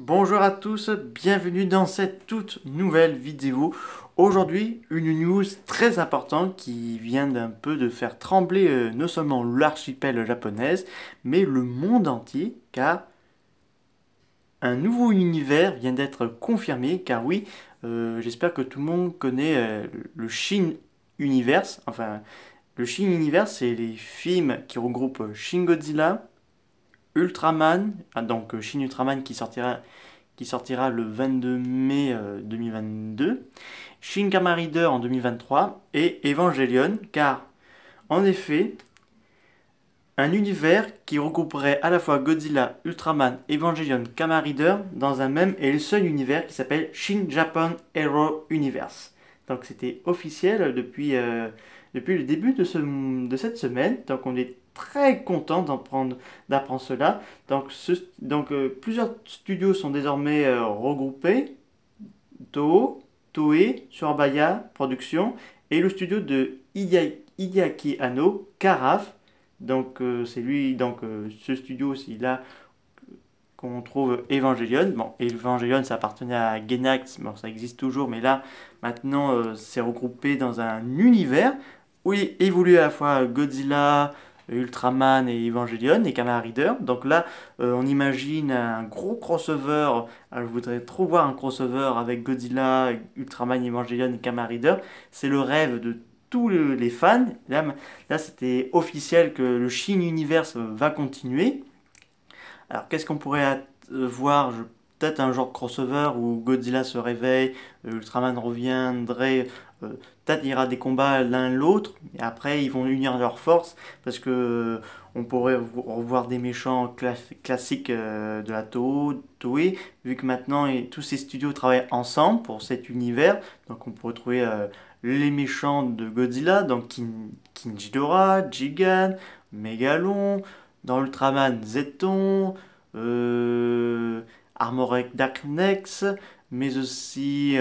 Bonjour à tous, bienvenue dans cette toute nouvelle vidéo. Aujourd'hui, une news très importante qui vient d'un peu de faire trembler non seulement l'archipel japonaise, mais le monde entier, car un nouveau univers vient d'être confirmé, car oui, j'espère que tout le monde connaît le Shin Universe. Enfin, le Shin Universe, c'est les films qui regroupent Shin Godzilla, Ultraman, donc Shin Ultraman qui sortira le 22 mai 2022, Shin Kamen Rider en 2023 et Evangelion, car en effet, un univers qui regrouperait à la fois Godzilla, Ultraman, Evangelion, Kamen Rider dans un même et le seul univers qui s'appelle Shin Japan Hero Universe. Donc c'était officiel depuis le début de cette semaine, donc on est très content d'apprendre cela. Plusieurs studios sont désormais regroupés. Toho, Toei, Surabaya Productions et le studio de Hideaki Anno, Carafe. C'est lui, ce studio, c'est là qu'on trouve Evangelion. Bon, Evangelion, ça appartenait à Gainax, bon, ça existe toujours, mais là, maintenant, c'est regroupé dans un univers où il évolue à la fois Godzilla, Ultraman et Evangelion et Kamen Rider. Donc là, on imagine un gros crossover. Je voudrais trop voir un crossover avec Godzilla, Ultraman, Evangelion et Kamen Rider. C'est le rêve de tous les fans. Là c'était officiel que le Shin Universe va continuer. Alors, qu'est-ce qu'on pourrait voir? Peut-être un genre de crossover où Godzilla se réveille, Ultraman reviendrait, peut-être il y aura des combats l'un l'autre, et après ils vont unir leurs forces, parce que on pourrait revoir des méchants classiques de la Toei, vu que maintenant tous ces studios travaillent ensemble pour cet univers, donc on pourrait trouver les méchants de Godzilla, donc King Ghidorah, Gigan, Megalon, dans Ultraman Zeton, Armored Darknex, mais aussi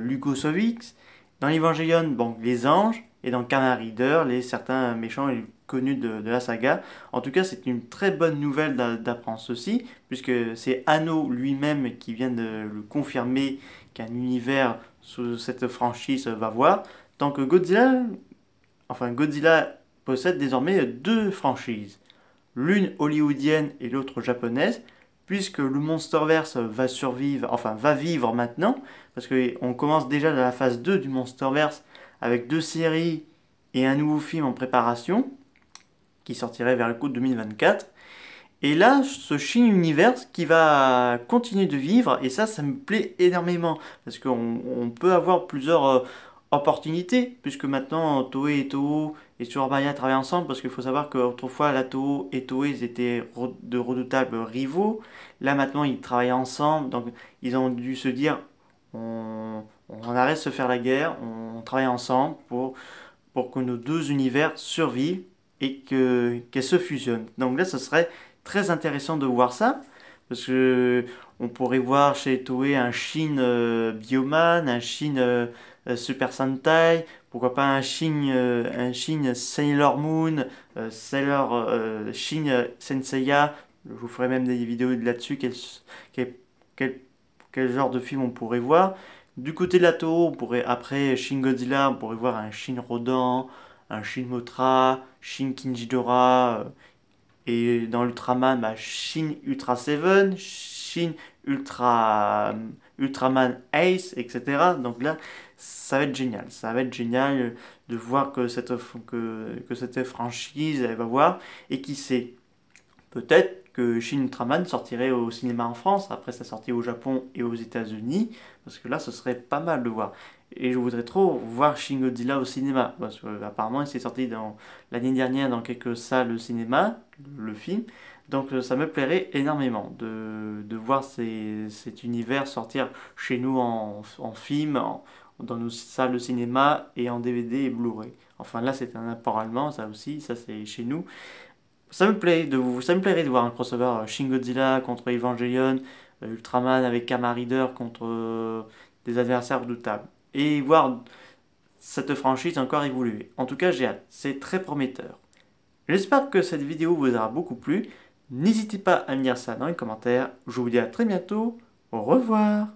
Lugosovic. Dans Evangelion, bon, les anges, et dans Kamen Rider, certains méchants connus de la saga. En tout cas, c'est une très bonne nouvelle d'apprendre ceci, puisque c'est Anno lui-même qui vient de le confirmer qu'un univers sous cette franchise va voir. Tant que Godzilla possède désormais deux franchises, l'une hollywoodienne et l'autre japonaise, puisque le Monsterverse va survivre, enfin va vivre maintenant, parce qu'on commence déjà dans la phase 2 du Monsterverse avec deux séries et un nouveau film en préparation, qui sortirait vers le coup de 2024. Et là, ce Shin Universe qui va continuer de vivre, et ça me plaît énormément, parce qu'on peut avoir plusieurs opportunités, puisque maintenant Toei et Toho et Surabaya travaillent ensemble, parce qu'il faut savoir qu'autrefois la Toho et Toei ils étaient de redoutables rivaux. Là maintenant ils travaillent ensemble, donc ils ont dû se dire on arrête de se faire la guerre, on travaille ensemble pour que nos deux univers survivent et qu'elles se fusionnent. Donc là ce serait très intéressant de voir ça, parce que on pourrait voir chez Toei un Shin Bioman, un Shin Super Sentai, pourquoi pas un Shin Sailor Moon, Shin Senseiya. Je vous ferai même des vidéos là-dessus, quel, quel, quel genre de film on pourrait voir. Du côté de la Toho, on pourrait, après Shin Godzilla, on pourrait voir un Shin Rodan, un Shin Mothra, Shin Kinjidora, et dans Ultraman, bah, Shin Ultra 7, Shin Ultraman Ace, etc. Donc là, ça va être génial. Ça va être génial de voir que cette franchise, elle va voir. Et qui sait, peut-être que Shin Ultraman sortirait au cinéma en France, après sa sortie au Japon et aux États-Unis, parce que là, ce serait pas mal de voir. Et je voudrais trop voir Shin Godzilla au cinéma, parce que apparemment il s'est sorti l'année dernière dans quelques salles de cinéma, le film. Donc ça me plairait énormément de voir cet univers sortir chez nous en film, dans nos salles de cinéma et en DVD et Blu-ray. Enfin là c'est un import allemand, ça aussi, ça c'est chez nous. Ça me plairait de voir un crossover Shin Godzilla contre Evangelion, Ultraman avec Kamen Rider contre des adversaires redoutables. Et voir cette franchise encore évoluer. En tout cas, j'ai hâte. C'est très prometteur. J'espère que cette vidéo vous aura beaucoup plu. N'hésitez pas à me dire ça dans les commentaires. Je vous dis à très bientôt. Au revoir.